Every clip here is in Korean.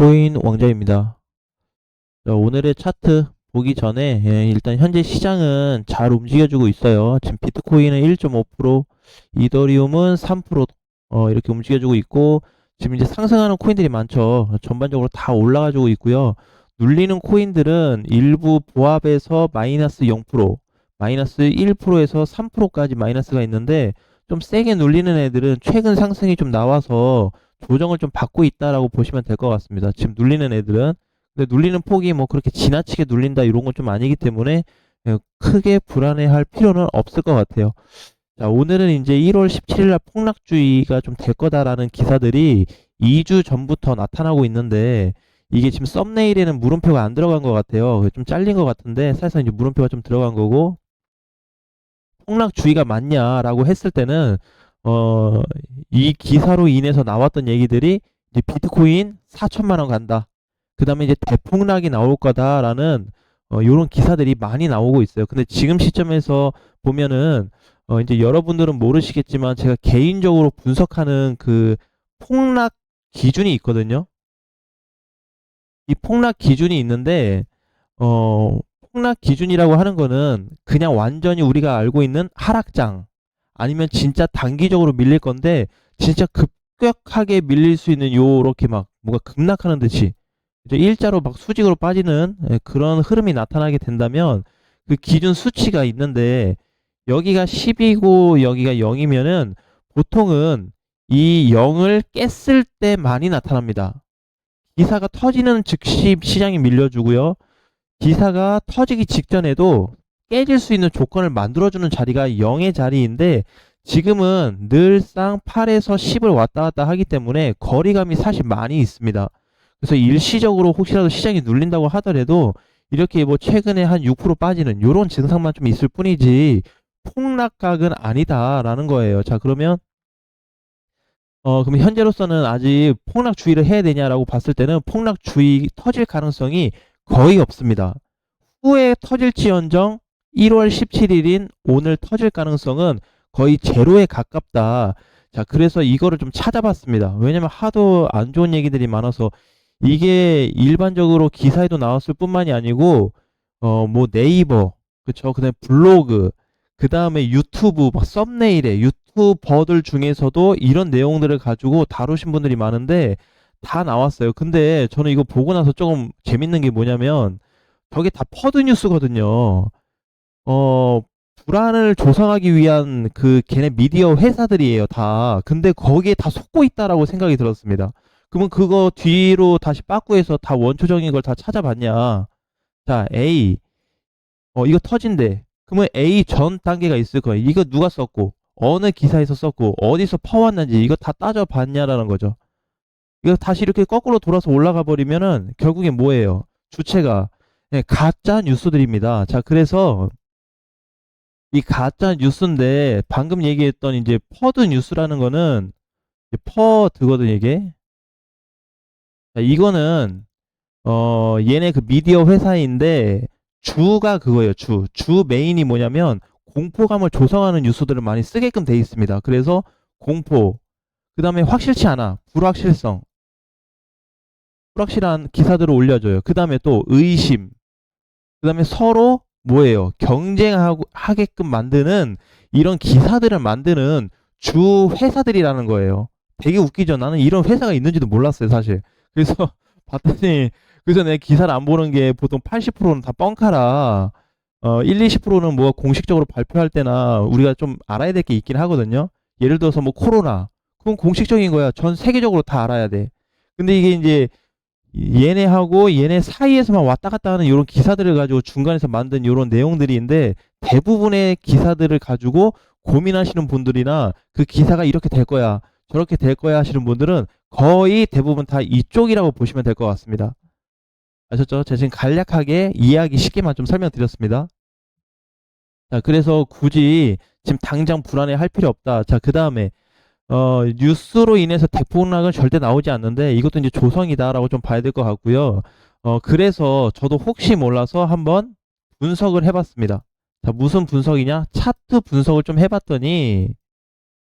비트코인 왕자입니다. 자, 오늘의 차트 보기 전에 일단 현재 시장은 잘 움직여주고 있어요. 지금 비트코인은 1.5%, 이더리움은 3% 이렇게 움직여주고 있고, 지금 이제 상승하는 코인들이 많죠. 전반적으로 다 올라가지고 있고요. 눌리는 코인들은 일부 보합에서 마이너스 0%, 마이너스 1%에서 3%까지 마이너스가 있는데, 좀 세게 눌리는 애들은 최근 상승이 좀 나와서 조정을 좀 받고 있다라고 보시면 될 것 같습니다. 지금 눌리는 애들은. 근데 눌리는 폭이 뭐 그렇게 지나치게 눌린다 이런 건 좀 아니기 때문에 크게 불안해할 필요는 없을 것 같아요. 자, 오늘은 이제 1월 17일 날 폭락주의가 좀 될 거다라는 기사들이 2주 전부터 나타나고 있는데, 이게 지금 썸네일에는 물음표가 안 들어간 것 같아요. 좀 잘린 것 같은데 사실상 이제 물음표가 좀 들어간 거고, 폭락주의가 맞냐라고 했을 때는 이 기사로 인해서 나왔던 얘기들이 이제 비트코인 4천만 원 간다. 그 다음에 이제 대폭락이 나올 거다라는 이런 기사들이 많이 나오고 있어요. 근데 지금 시점에서 보면은 이제 여러분들은 모르시겠지만 제가 개인적으로 분석하는 그 폭락 기준이 있거든요. 이 폭락 기준이 있는데 어, 폭락 기준이라고 하는 거는 그냥 완전히 우리가 알고 있는 하락장 아니면 진짜 단기적으로 밀릴 건데, 진짜 급격하게 밀릴 수 있는 요렇게 막 뭔가 급락하는 듯이 이제 일자로 막 수직으로 빠지는 그런 흐름이 나타나게 된다면 그 기준 수치가 있는데, 여기가 10이고 여기가 0이면은 보통은 이 0을 깼을 때 많이 나타납니다. 기사가 터지는 즉시 시장이 밀려주고요. 기사가 터지기 직전에도 깨질 수 있는 조건을 만들어주는 자리가 0의 자리인데, 지금은 늘상 8에서 10을 왔다 갔다 하기 때문에 거리감이 사실 많이 있습니다. 그래서 일시적으로 혹시라도 시장이 눌린다고 하더라도 이렇게 뭐 최근에 한 6% 빠지는 이런 증상만 좀 있을 뿐이지 폭락각은 아니다라는 거예요. 자, 그럼 현재로서는 아직 폭락 주의를 해야 되냐라고 봤을 때는 폭락 주의 터질 가능성이 거의 없습니다. 후에 터질지언정 1월 17일인 오늘 터질 가능성은 거의 제로에 가깝다. 자, 그래서 이거를 좀 찾아봤습니다. 왜냐면 하도 안 좋은 얘기들이 많아서. 이게 일반적으로 기사에도 나왔을 뿐만이 아니고 뭐 네이버, 그쵸, 그다음에 블로그, 그다음에 유튜브 막 썸네일에 유튜버들 중에서도 이런 내용들을 가지고 다루신 분들이 많은데 다 나왔어요. 근데 저는 이거 보고 나서 조금 재밌는 게 뭐냐면, 저게 다 퍼드 뉴스거든요. 어, 불안을 조성하기 위한 그 걔네 미디어 회사들이에요, 다. 근데 거기에 다 속고 있다라고 생각이 들었습니다. 그러면 그거 뒤로 다시 빠꾸해서 다 원초적인 걸 다 찾아봤냐. 자, A. 이거 터진대. 그러면 A 전 단계가 있을 거예요. 이거 누가 썼고, 어느 기사에서 썼고, 어디서 퍼왔는지 이거 다 따져봤냐라는 거죠. 이거 다시 이렇게 거꾸로 돌아서 올라가 버리면은 결국에 뭐예요? 주체가 가짜 뉴스들입니다. 자, 그래서 이 가짜 뉴스인데 방금 얘기했던 이제 퍼드 뉴스라는 거는 퍼드거든 이게. 자, 이거는 얘네 그 미디어 회사인데 주가 그거예요. 주 메인이 뭐냐면 공포감을 조성하는 뉴스들을 많이 쓰게끔 돼 있습니다. 그래서 공포, 그 다음에 확실치 않아, 불확실한 기사들을 올려줘요. 그 다음에 또 의심, 그 다음에 서로 뭐예요? 경쟁하고 하게끔 만드는 이런 기사들을 만드는 주 회사들이라는 거예요. 되게 웃기죠. 나는 이런 회사가 있는지도 몰랐어요, 사실. 그래서 봤더니, 그래서 내 기사를 안 보는 게 보통 80%는 다 뻥카라. 1, 20%는 뭐 공식적으로 발표할 때나 우리가 좀 알아야 될 게 있긴 하거든요. 예를 들어서 뭐 코로나. 그건 공식적인 거야. 전 세계적으로 다 알아야 돼. 근데 이게 이제 얘네하고 얘네 사이에서만 왔다 갔다 하는 이런 기사들을 가지고 중간에서 만든 이런 내용들인데, 대부분의 기사들을 가지고 고민하시는 분들이나 그 기사가 이렇게 될 거야, 저렇게 될 거야 하시는 분들은 거의 대부분 다 이쪽이라고 보시면 될 것 같습니다. 아셨죠? 제가 지금 간략하게 이해하기 쉽게만 좀 설명드렸습니다. 자, 그래서 굳이 지금 당장 불안해 할 필요 없다. 자, 그 다음에 뉴스로 인해서 대폭락은 절대 나오지 않는데 이것도 이제 조성이다라고 좀 봐야 될 것 같고요. 그래서 저도 혹시 몰라서 한번 분석을 해봤습니다. 자, 무슨 분석이냐? 차트 분석을 좀 해봤더니,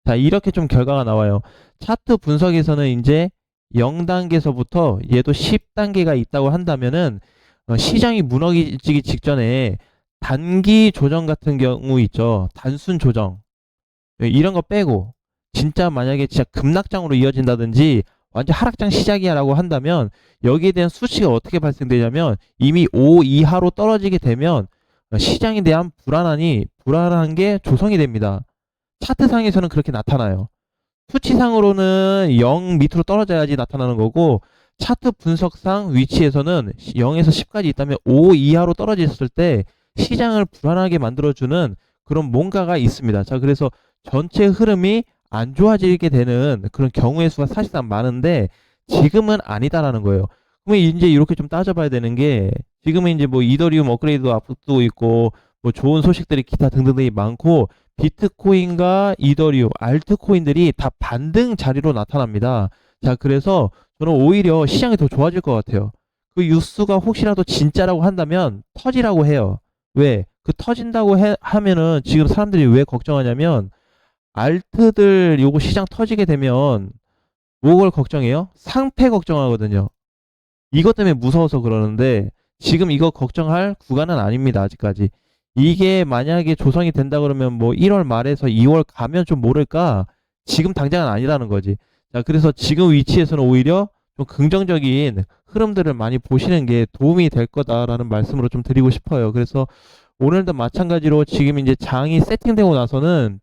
자, 이렇게 좀 결과가 나와요. 차트 분석에서는 이제 0단계서부터 얘도 10단계가 있다고 한다면은 시장이 무너지기 직전에 단기 조정 같은 경우 있죠. 단순 조정. 이런 거 빼고 진짜 만약에 진짜 급락장으로 이어진다든지 완전 하락장 시작이야라고 한다면 여기에 대한 수치가 어떻게 발생되냐면 이미 5 이하로 떨어지게 되면 시장에 대한 불안한 게 조성이 됩니다. 차트상에서는 그렇게 나타나요. 수치상으로는 0 밑으로 떨어져야지 나타나는 거고 차트 분석상 위치에서는 0에서 10까지 있다면 5 이하로 떨어졌을 때 시장을 불안하게 만들어주는 그런 뭔가가 있습니다. 자, 그래서 전체 흐름이 안 좋아지게 되는 그런 경우의 수가 사실상 많은데 지금은 아니다라는 거예요. 그러면 이제 이렇게 좀 따져봐야 되는 게 지금은 이제 뭐 이더리움 업그레이드도 앞두고 있고 뭐 좋은 소식들이 기타 등등등이 많고 비트코인과 이더리움, 알트코인들이 다 반등 자리로 나타납니다. 자, 그래서 저는 오히려 시장이 더 좋아질 것 같아요. 그 뉴스가 혹시라도 진짜라고 한다면 터지라고 해요. 왜? 그 터진다고 하면은 지금 사람들이 왜 걱정하냐면 알트들 요거 시장 터지게 되면 뭐걸 걱정해요? 상패 걱정하거든요. 이것 때문에 무서워서 그러는데 지금 이거 걱정할 구간은 아닙니다. 아직까지. 이게 만약에 조성이 된다 그러면 뭐 1월 말에서 2월 가면 좀 모를까? 지금 당장은 아니라는 거지. 자, 그래서 지금 위치에서는 오히려 좀 긍정적인 흐름들을 많이 보시는 게 도움이 될 거다라는 말씀으로 좀 드리고 싶어요. 그래서 오늘도 마찬가지로 지금 이제 장이 세팅되고 나서는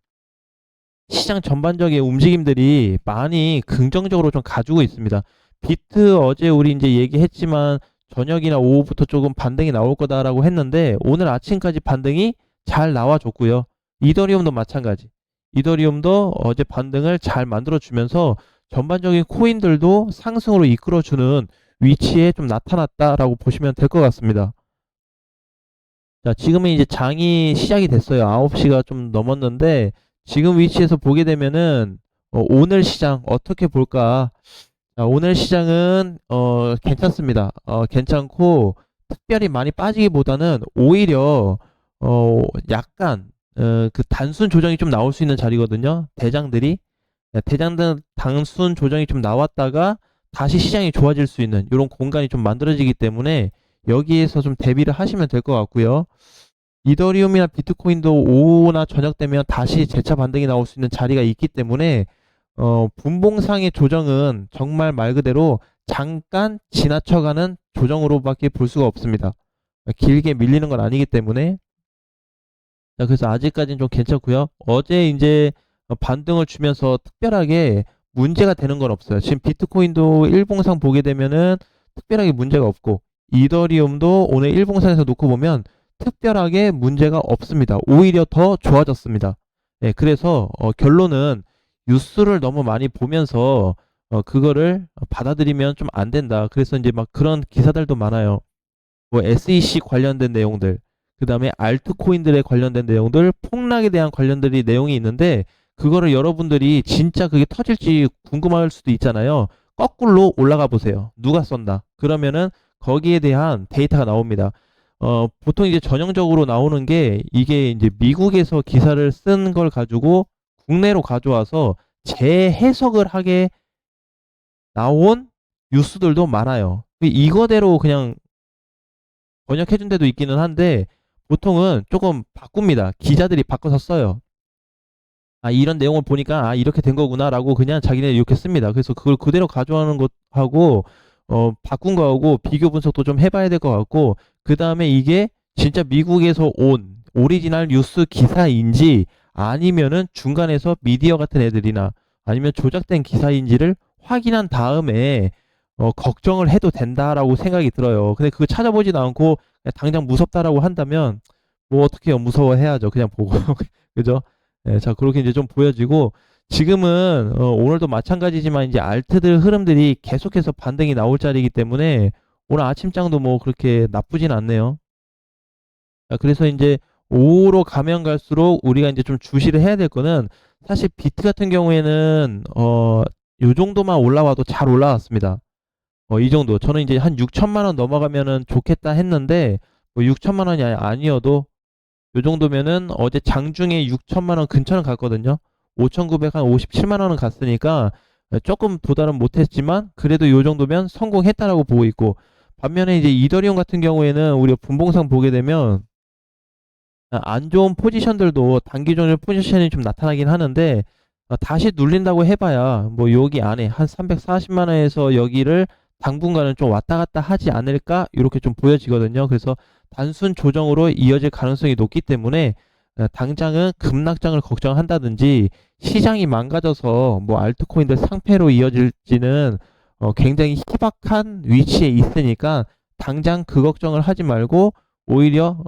시장 전반적인 움직임들이 많이 긍정적으로 좀 가지고 있습니다. 비트 어제 우리 이제 얘기했지만 저녁이나 오후부터 조금 반등이 나올 거다라고 했는데 오늘 아침까지 반등이 잘 나와줬고요. 이더리움도 마찬가지. 이더리움도 어제 반등을 잘 만들어주면서 전반적인 코인들도 상승으로 이끌어주는 위치에 좀 나타났다라고 보시면 될 것 같습니다. 자, 지금은 이제 장이 시작이 됐어요. 9시가 좀 넘었는데 지금 위치에서 보게 되면은 오늘 시장 어떻게 볼까? 자, 오늘 시장은 괜찮습니다. 괜찮고 특별히 많이 빠지기보다는 오히려 약간 그 단순 조정이 좀 나올 수 있는 자리거든요. 대장들이 대장들 단순 조정이 좀 나왔다가 다시 시장이 좋아질 수 있는 이런 공간이 좀 만들어지기 때문에 여기에서 좀 대비를 하시면 될 것 같고요. 이더리움이나 비트코인도 오후나 저녁 되면 다시 재차 반등이 나올 수 있는 자리가 있기 때문에 분봉상의 조정은 정말 말 그대로 잠깐 지나쳐가는 조정으로밖에 볼 수가 없습니다. 길게 밀리는 건 아니기 때문에. 자, 그래서 아직까지는 좀 괜찮고요. 어제 이제 반등을 주면서 특별하게 문제가 되는 건 없어요. 지금 비트코인도 일봉상 보게 되면은 특별하게 문제가 없고 이더리움도 오늘 일봉상에서 놓고 보면 특별하게 문제가 없습니다. 오히려 더 좋아졌습니다. 네, 그래서 결론은 뉴스를 너무 많이 보면서 그거를 받아들이면 좀 안 된다. 그래서 이제 막 그런 기사들도 많아요. 뭐 SEC 관련된 내용들, 그 다음에 알트코인들에 관련된 내용들, 폭락에 대한 관련들이 내용이 있는데 그거를 여러분들이 진짜 그게 터질지 궁금할 수도 있잖아요. 거꾸로 올라가 보세요. 누가 썼나? 그러면은 거기에 대한 데이터가 나옵니다. 보통 이제 전형적으로 나오는 게 이게 이제 미국에서 기사를 쓴 걸 가지고 국내로 가져와서 재해석을 하게 나온 뉴스들도 많아요. 이거대로 그냥 번역해준 데도 있기는 한데 보통은 조금 바꿉니다. 기자들이 바꿔서 써요. 아, 이런 내용을 보니까 아, 이렇게 된 거구나라고 그냥 자기네 이렇게 씁니다. 그래서 그걸 그대로 가져가는 것하고 바꾼 거하고 비교 분석도 좀 해봐야 될 것 같고 그 다음에 이게 진짜 미국에서 온 오리지널 뉴스 기사인지 아니면은 중간에서 미디어 같은 애들이나 아니면 조작된 기사인지를 확인한 다음에 걱정을 해도 된다라고 생각이 들어요. 근데 그거 찾아보지도 않고 그냥 당장 무섭다라고 한다면 뭐 어떻게 해요? 무서워해야죠. 그냥 보고 그죠? 네, 자, 그렇게 이제 좀 보여지고 지금은 오늘도 마찬가지지만 이제 알트들 흐름들이 계속해서 반등이 나올 자리이기 때문에 오늘 아침장도 뭐 그렇게 나쁘진 않네요. 자, 그래서 이제 오후로 가면 갈수록 우리가 이제 좀 주시를 해야 될 거는 사실 비트 같은 경우에는 요 정도만 올라와도 잘 올라왔습니다. 이 정도. 저는 이제 한 6천만 원 넘어가면은 좋겠다 했는데 뭐 6천만 원이 아니어도 요 정도면은 어제 장중에 6천만 원 근처는 갔거든요. 5,957만 원은 갔으니까 조금 도달은 못했지만 그래도 요 정도면 성공했다라고 보고 있고, 반면에 이제 이더리움 같은 경우에는 우리가 분봉상 보게 되면 안 좋은 포지션들도 단기적으로 포지션이 좀 나타나긴 하는데, 다시 눌린다고 해봐야 뭐 여기 안에 한 340만 원에서 여기를 당분간은 좀 왔다 갔다 하지 않을까 이렇게 좀 보여지거든요. 그래서 단순 조정으로 이어질 가능성이 높기 때문에 당장은 급락장을 걱정한다든지 시장이 망가져서 뭐 알트코인들 상패로 이어질지는 굉장히 희박한 위치에 있으니까 당장 그 걱정을 하지 말고 오히려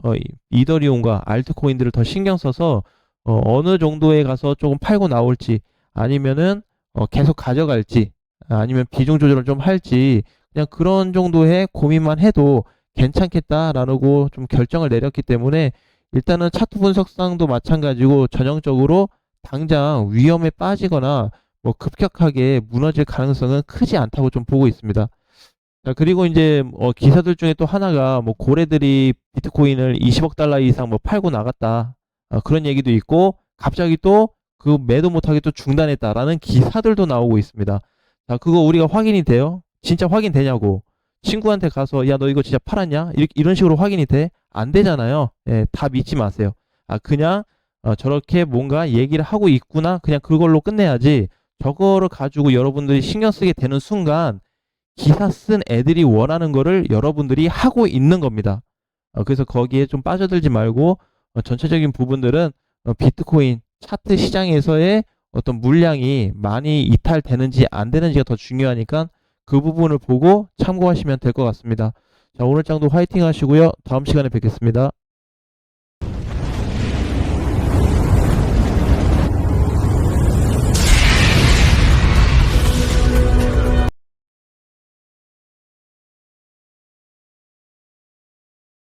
이더리움과 알트코인들을 더 신경 써서 어느 정도에 가서 조금 팔고 나올지, 아니면은 계속 가져갈지, 아니면 비중 조절을 좀 할지, 그냥 그런 정도의 고민만 해도 괜찮겠다라고 좀 결정을 내렸기 때문에, 일단은 차트 분석상도 마찬가지고 전형적으로 당장 위험에 빠지거나 뭐 급격하게 무너질 가능성은 크지 않다고 좀 보고 있습니다. 자, 그리고 이제 기사들 중에 또 하나가 뭐 고래들이 비트코인을 20억 달러 이상 뭐 팔고 나갔다, 그런 얘기도 있고, 갑자기 또 그 매도 못하게 또 중단했다라는 기사들도 나오고 있습니다. 자, 그거 우리가 확인이 돼요? 진짜 확인되냐고. 친구한테 가서 야 너 이거 진짜 팔았냐? 이런 식으로 확인이 돼? 안 되잖아요. 예, 다 믿지 마세요. 그냥 저렇게 뭔가 얘기를 하고 있구나, 그냥 그걸로 끝내야지. 저거를 가지고 여러분들이 신경 쓰게 되는 순간 기사 쓴 애들이 원하는 거를 여러분들이 하고 있는 겁니다. 그래서 거기에 좀 빠져들지 말고 전체적인 부분들은 비트코인 차트 시장에서의 어떤 물량이 많이 이탈되는지 안 되는지가 더 중요하니까 그 부분을 보고 참고하시면 될 것 같습니다. 자, 오늘 장도 화이팅 하시고요. 다음 시간에 뵙겠습니다.